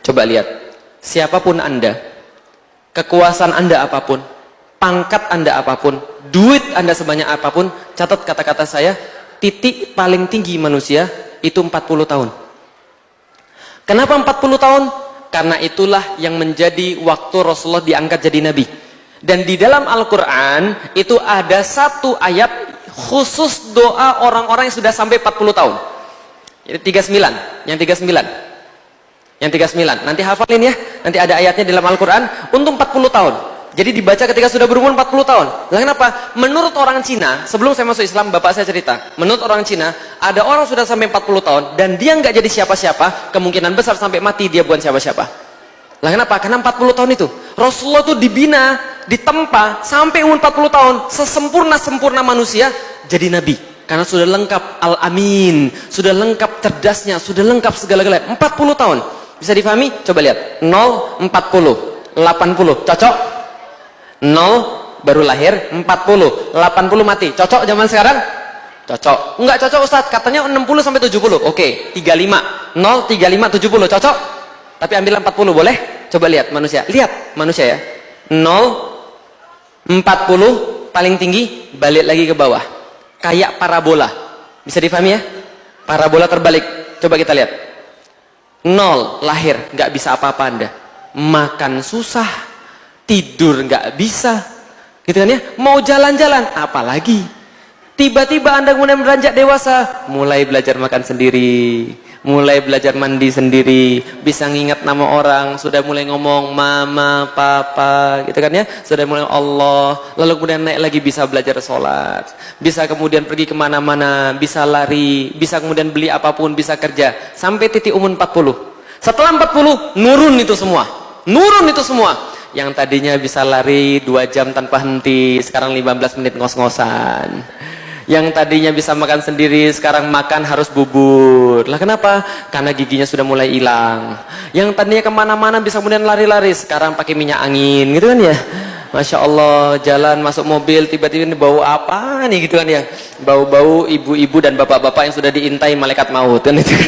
Coba lihat, siapapun Anda, kekuasaan Anda apapun, pangkat Anda apapun, duit Anda sebanyak apapun, catat kata-kata saya, titik paling tinggi manusia itu 40 tahun. Kenapa 40 tahun? Karena itulah yang menjadi waktu Rasulullah diangkat jadi Nabi. Dan di dalam Al-Quran itu ada satu ayat khusus doa orang-orang yang sudah sampai 40 tahun. Jadi 39, yang 39. Yang 39, nanti hafalin ya. Nanti ada ayatnya di dalam Al-Quran untuk 40 tahun. Jadi dibaca ketika sudah berumur 40 tahun. Lah kenapa? Menurut orang Cina, sebelum saya masuk Islam, bapak saya cerita, menurut orang Cina, ada orang sudah sampai 40 tahun dan dia nggak jadi siapa-siapa, kemungkinan besar sampai mati dia bukan siapa-siapa. Lah kenapa? Karena 40 tahun itu Rasulullah tuh dibina, ditempa sampai umur 40 tahun, sesempurna-sempurna manusia jadi Nabi. Karena sudah lengkap Al-Amin, sudah lengkap cerdasnya, sudah lengkap segala-galanya. 40 tahun. Bisa difahami? Coba lihat. 0, 40, 80. Cocok? 0 baru lahir, 40, 80 mati. Cocok zaman sekarang? Cocok. Enggak cocok Ustaz, katanya 60 sampai 70. Oke, 35. 0, 35, 70. Cocok? Tapi ambil 40 boleh? Coba lihat manusia. Lihat manusia ya. 0, 40 paling tinggi, balik lagi ke bawah. Kayak parabola. Bisa difahami ya? Parabola terbalik. Coba kita lihat. 0 lahir, nggak bisa apa-apa Anda. Makan susah, tidur nggak bisa, gitu kan ya? Mau jalan-jalan, apalagi. Tiba-tiba Anda kemudian beranjak dewasa, mulai belajar makan sendiri, mulai belajar mandi sendiri, bisa ngingat nama orang, sudah mulai ngomong mama, papa, gitu kan ya? Sudah mulai Allah, lalu kemudian naik lagi bisa belajar sholat, bisa kemudian pergi kemana-mana, bisa lari, bisa kemudian beli apapun, bisa kerja, sampai titik umur 40. Setelah 40, nurun itu semua. Nurun itu semua. Yang tadinya bisa lari 2 jam tanpa henti, sekarang 15 menit ngos-ngosan. Yang tadinya bisa makan sendiri, sekarang makan harus bubur. Lah kenapa? Karena giginya sudah mulai hilang. Yang tadinya kemana-mana bisa kemudian lari-lari, sekarang pakai minyak angin, gitu kan ya? Masya Allah, jalan masuk mobil, tiba-tiba bau apa nih, gitu kan ya? Bau-bau ibu-ibu dan bapak-bapak yang sudah diintai malaikat maut, kan itu.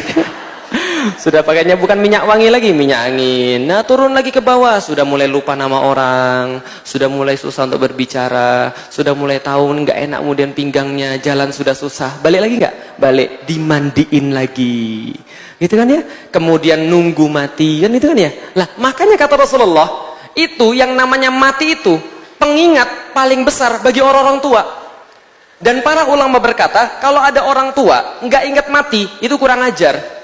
Sudah pakainya bukan minyak wangi lagi, minyak angin. Nah turun lagi ke bawah, sudah mulai lupa nama orang, sudah mulai susah untuk berbicara, sudah mulai tahu nggak enak kemudian pinggangnya, jalan sudah susah. Balik lagi nggak? Balik, dimandiin lagi, gitu kan ya? Kemudian nunggu mati, kan itu kan ya? Lah makanya kata Rasulullah, itu yang namanya mati itu pengingat paling besar bagi orang-orang tua. Dan para ulama berkata, kalau ada orang tua nggak ingat mati, itu kurang ajar.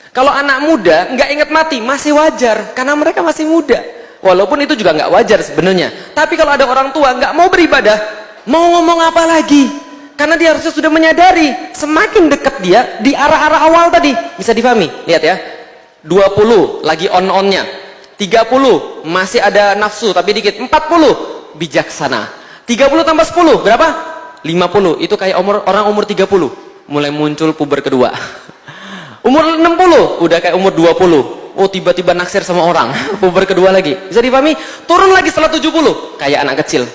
Kalau anak muda nggak ingat mati masih wajar karena mereka masih muda. Walaupun itu juga nggak wajar sebenarnya. Tapi kalau ada orang tua nggak mau beribadah, mau ngomong apa lagi? Karena dia harusnya sudah menyadari semakin dekat dia di arah-arah awal tadi. Bisa difahami? Lihat ya. 20 lagi on-onnya. 30 masih ada nafsu tapi dikit. 40 bijaksana. 30 tambah 10 berapa? 50. Itu kayak orang umur 30 mulai muncul puber kedua. Umur 60 udah kayak umur 20. Oh tiba-tiba naksir sama orang. Puber kedua lagi. Bisa dipahami? Turun lagi setelah 70 kayak anak kecil.